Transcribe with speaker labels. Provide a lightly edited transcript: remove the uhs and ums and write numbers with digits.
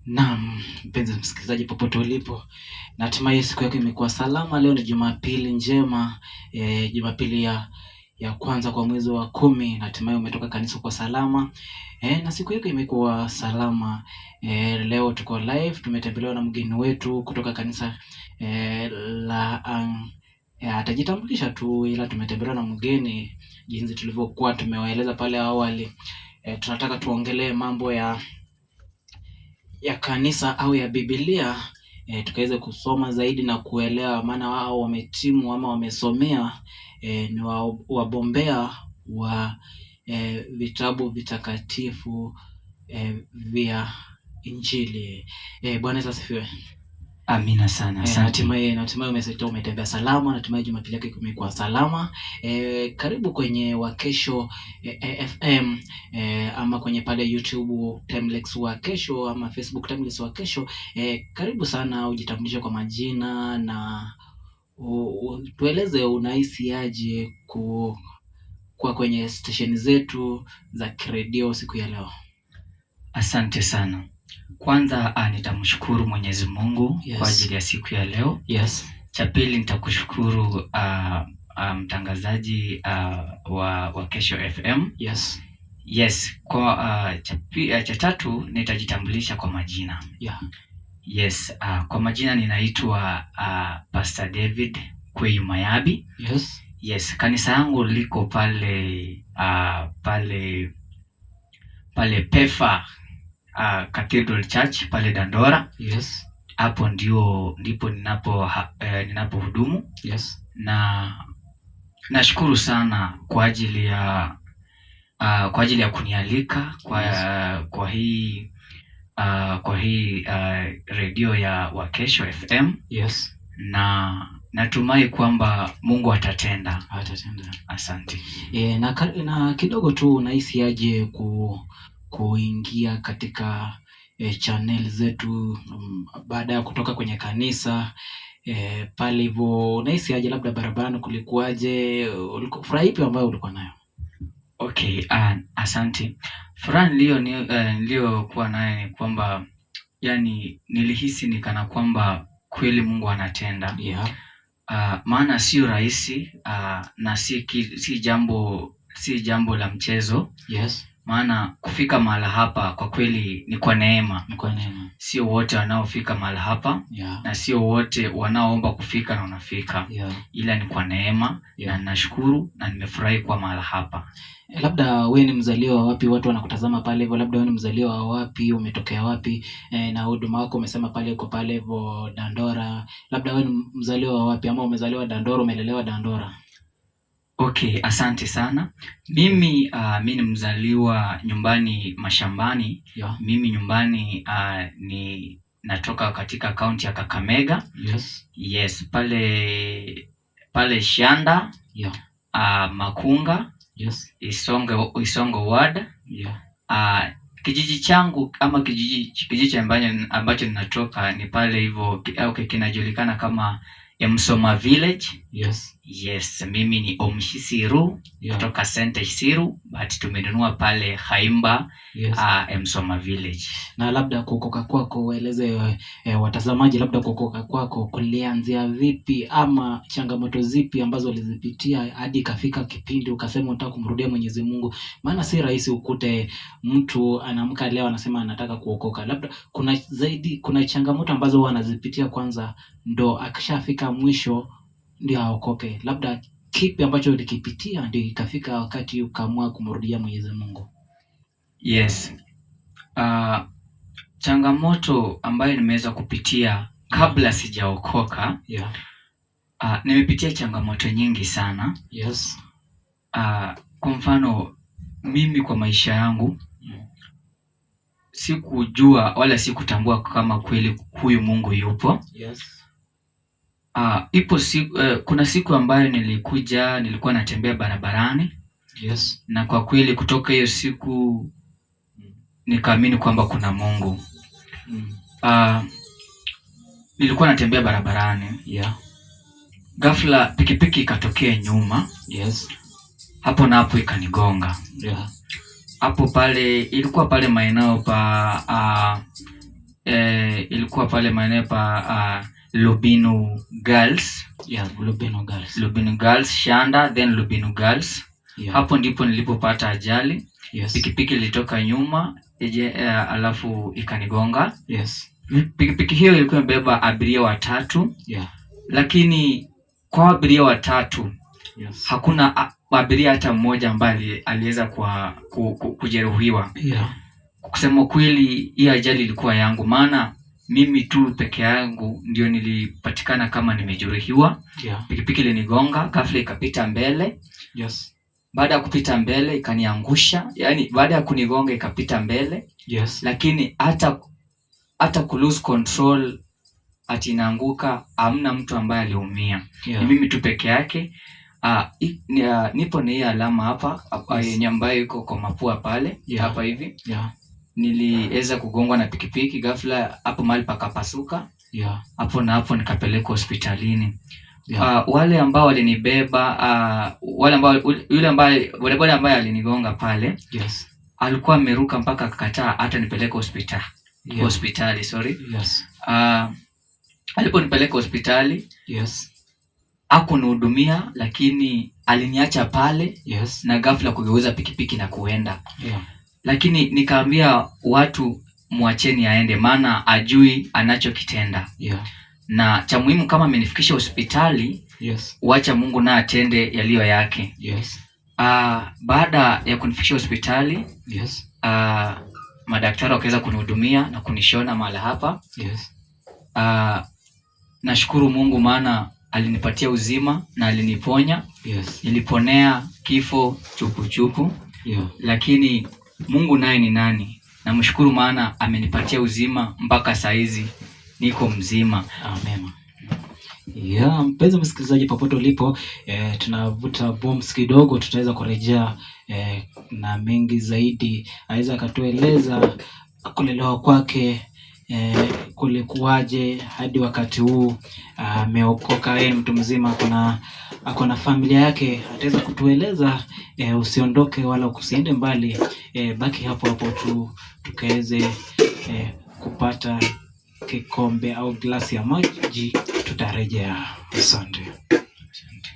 Speaker 1: Naam, mpenzi msikilizaji popote ulipo, natumai siku yako imekuwa salama. Leo ni Jumapili njema, Jumapili ya kwanza kwa mwezi wa 10. Natumai umetoka kanisa kwa salama, na siku yako imekuwa salama. Leo tuko live, tumetembelewa na mgeni wetu kutoka kanisa atajitambulisha tu, ila tumetembelewa na mgeni jinsi tulivyokuwa tumewaeleza pale awali. Tunataka tuongelee mambo ya kanisa au ya Biblia, tukaweze kusoma zaidi na kuelewa, maana wao wametimu ama wamesomea, ni wabombea wa vitabu vitakatifu vya Injili. Bwana Yesu asifiwe.
Speaker 2: Amina sana.
Speaker 1: Natumai umetembea salama, natumai Jumapili yako imekuwa salama. Karibu kwenye Wakesho FM, ama kwenye pale YouTube Timeless Wakesho, ama Facebook Timeless Wakesho. Karibu sana, ujitambulishe kwa majina na tueleze unahisi aje kwa kwenye station zetu za redio siku ya leo.
Speaker 2: Asante sana. Kwanza nitamshukuru Mwenyezi Mungu, yes, kwa ajili ya siku ya leo.
Speaker 1: Yes.
Speaker 2: Cha pili nitakushukuru mtangazaji wa Wakesho FM.
Speaker 1: Yes.
Speaker 2: Yes. Kwa cha tatu nitajitambulisha kwa majina.
Speaker 1: Yeah.
Speaker 2: Yes. Kwa majina ninaitwa Pastor David Kweyu Mayabi.
Speaker 1: Yes.
Speaker 2: Yes. Kanisa yangu liko pale Pefa Cathedral Church pale Dandora.
Speaker 1: Yes.
Speaker 2: Hapo ndipo ninapohudumu.
Speaker 1: Yes.
Speaker 2: Na nashukuru sana kwa ajili ya kunialika kwa hii radio ya Wakesho FM.
Speaker 1: Yes.
Speaker 2: Na natumai kwamba Mungu atatenda. Asante.
Speaker 1: Na kidogo tu unahisi aje kuingia katika channel zetu baada ya kutoka kwenye kanisa pale hivyo? Unahisi aje, labda barabarani kulikuwaje? Furaha ipi ambayo ulikuwa nayo?
Speaker 2: Okay, asante. Furaha niliyokuwa nayo ni kwamba yani nilihisi ni kana kwamba kweli Mungu anatenda.
Speaker 1: Yeah.
Speaker 2: Maana sio rahisi na si jambo la mchezo.
Speaker 1: Yes.
Speaker 2: Maana kufika mahala hapa kwa kweli ni kwa neema. Sio wote wanaofika mahala hapa.
Speaker 1: Yeah.
Speaker 2: Na sio wote wanaoomba kufika na unafika.
Speaker 1: Yeah.
Speaker 2: Ila ni kwa neema. Yeah. Na nashukuru na nimefurahi kwa mahala hapa.
Speaker 1: Labda wewe ni mzaliwa wa wapi? Watu wanakutazama pale hivyo, labda wewe ni mzaliwa wa wapi? Umetokea wapi? Na huduma wako umesema pale uko pale hivyo Dandora. Labda wewe ni mzaliwa wa wapi, ama umezaliwa Dandora, umelelewa Dandora?
Speaker 2: Okay, asante sana. Mimi ni mzaliwa nyumbani mashambani.
Speaker 1: Yeah.
Speaker 2: Mimi nyumbani ni natoka katika kaunti ya Kakamega.
Speaker 1: Yes.
Speaker 2: Yes, pale Shanda.
Speaker 1: Yeah.
Speaker 2: Makunga.
Speaker 1: Yes.
Speaker 2: Isongo ward.
Speaker 1: Yeah.
Speaker 2: Kijiji changu ama kijiji ambacho ninatoka ni pale hivyo au kinajulikana kama Emsoma Village.
Speaker 1: Yes.
Speaker 2: Yes, mimi ni Omshisiru. Yeah. Kutoka Sente Isiru, but tumenunua pale Haimba.
Speaker 1: Yes.
Speaker 2: Emsoma Village.
Speaker 1: Na labda kuokoka kwako, ueleze watazamaji, labda kuokoka kwako kulianzia vipi, ama changamoto zipi ambazo ulizipitia hadi ikafika kipindi ukasema unataka kumrudia Mwenyezi Mungu? Maana si rahisi ukute mtu anaamka leo anasema anataka kuokoka. Labda kuna changamoto ambazo wanazipitia kwanza ndo akishafika mwisho ndio aokoke. Labda kipi ambacho ulikipitia ndio ikafika wakati ukaamua kumrudia Mwenyezi Mungu?
Speaker 2: Yes. Changamoto ambayo nimeweza kupitia kabla sijaokoka.
Speaker 1: Yeah.
Speaker 2: Nimepitia changamoto nyingi sana.
Speaker 1: Yes.
Speaker 2: Kwa mfano mimi kwa maisha yangu sikujua wala sikutambua kama kweli huyu Mungu yupo.
Speaker 1: Yes.
Speaker 2: Kuna siku ambayo nilikuwa natembea barabarani.
Speaker 1: Yes.
Speaker 2: Na kwa kweli kutoka hiyo siku nikaamini kwamba kuna Mungu. Nilikuwa natembea barabarani.
Speaker 1: Yeah.
Speaker 2: Ghafla pikipiki ikatokea nyuma.
Speaker 1: Yes.
Speaker 2: Hapo na hapo ikanigonga.
Speaker 1: Yeah.
Speaker 2: Hapo pale ilikuwa pale maeneo ilikuwa pale maeneo pa Lubinu Girls.
Speaker 1: Yeah, Lubinu Girls.
Speaker 2: Lubinu Girls, Shanda, then Lubinu Girls.
Speaker 1: Yeah.
Speaker 2: Hapo ndipo nilipopata ajali.
Speaker 1: Yes.
Speaker 2: Pikipiki ilitoka nyuma, alafu ikanigonga.
Speaker 1: Yes.
Speaker 2: Pikipiki hiyo ilikuwa imebeba abiria 3.
Speaker 1: Yeah.
Speaker 2: Lakini kwa abiria 3,
Speaker 1: yes,
Speaker 2: hakuna abiria hata mmoja ambaye aliweza kujeruhiwa.
Speaker 1: Yeah.
Speaker 2: Kusema kweli, hii ajali ilikuwa yangu, maana mimi tu peke yangu ndio nilipatikana kama nimejeruhiwa.
Speaker 1: Yeah.
Speaker 2: Pikipiki ilinigonga, ghafla ikapita mbele.
Speaker 1: Yes.
Speaker 2: Baada ya kupita mbele ikaniangusha, yani baada ya kunigonga ikapita mbele.
Speaker 1: Yes.
Speaker 2: Lakini hata ku lose control ati inaanguka, hamna mtu ambaye aliumia.
Speaker 1: Yeah.
Speaker 2: Ni mimi tu peke yake. Nipo na hii alama hapa yenye ambayo iko kwa mapua pale.
Speaker 1: Yeah.
Speaker 2: Hapa hivi.
Speaker 1: Yeah.
Speaker 2: Niliweza kugongwa na pikipiki, ghafla hapo mahali pakapasuka.
Speaker 1: Yeah.
Speaker 2: Hapo na hapo nikapelekwa hospitalini.
Speaker 1: Yeah.
Speaker 2: Wale ambao walinibeba, yule ambaye alinigonga pale,
Speaker 1: yes,
Speaker 2: alikuwa ameruka mpaka akakataa hata nipeleke hospitali.
Speaker 1: Yeah.
Speaker 2: Hospitali, sorry.
Speaker 1: Yes.
Speaker 2: Aliponipeleka hospitali,
Speaker 1: yes,
Speaker 2: hakunihudumia, lakini aliniacha pale.
Speaker 1: Yes.
Speaker 2: Na ghafla kugeuza pikipiki na kuenda.
Speaker 1: Yeah.
Speaker 2: Lakini nikaambia watu, muacheni aende, maana ajui anachokitenda.
Speaker 1: Yeah.
Speaker 2: Na cha muhimu, kama amenifikisha hospitali,
Speaker 1: yes,
Speaker 2: wacha Mungu na atende yaliyo yake.
Speaker 1: Yes.
Speaker 2: Baada ya kunifikisha hospitali,
Speaker 1: yes,
Speaker 2: madaktari wakaweza kunihudumia na kunishona mahali hapa.
Speaker 1: Yes.
Speaker 2: Nashukuru Mungu, maana alinipatia uzima na aliniponya.
Speaker 1: Yes.
Speaker 2: Niliponea kifo chupu.
Speaker 1: Yeah.
Speaker 2: Lakini Mungu naye ni nani? Namshukuru maana amenipatia uzima mpaka saizi niko mzima.
Speaker 1: Amen. Yeah, mpenzi msikilizaji popote ulipo, tunavuta bombs kidogo, tutaweza kurejea na mengi zaidi. Aweza akatueleza kulelewa kwake, kulikuwaje hadi wakati huu ameokoka. Yeye mtu mzima, ako na familia yake, ataweza kutueleza. Usiondoke wala usiende mbali, baki hapo tu tukaweze kupata kikombe au glasi ya maji. Tutarejea. Asante. Asante.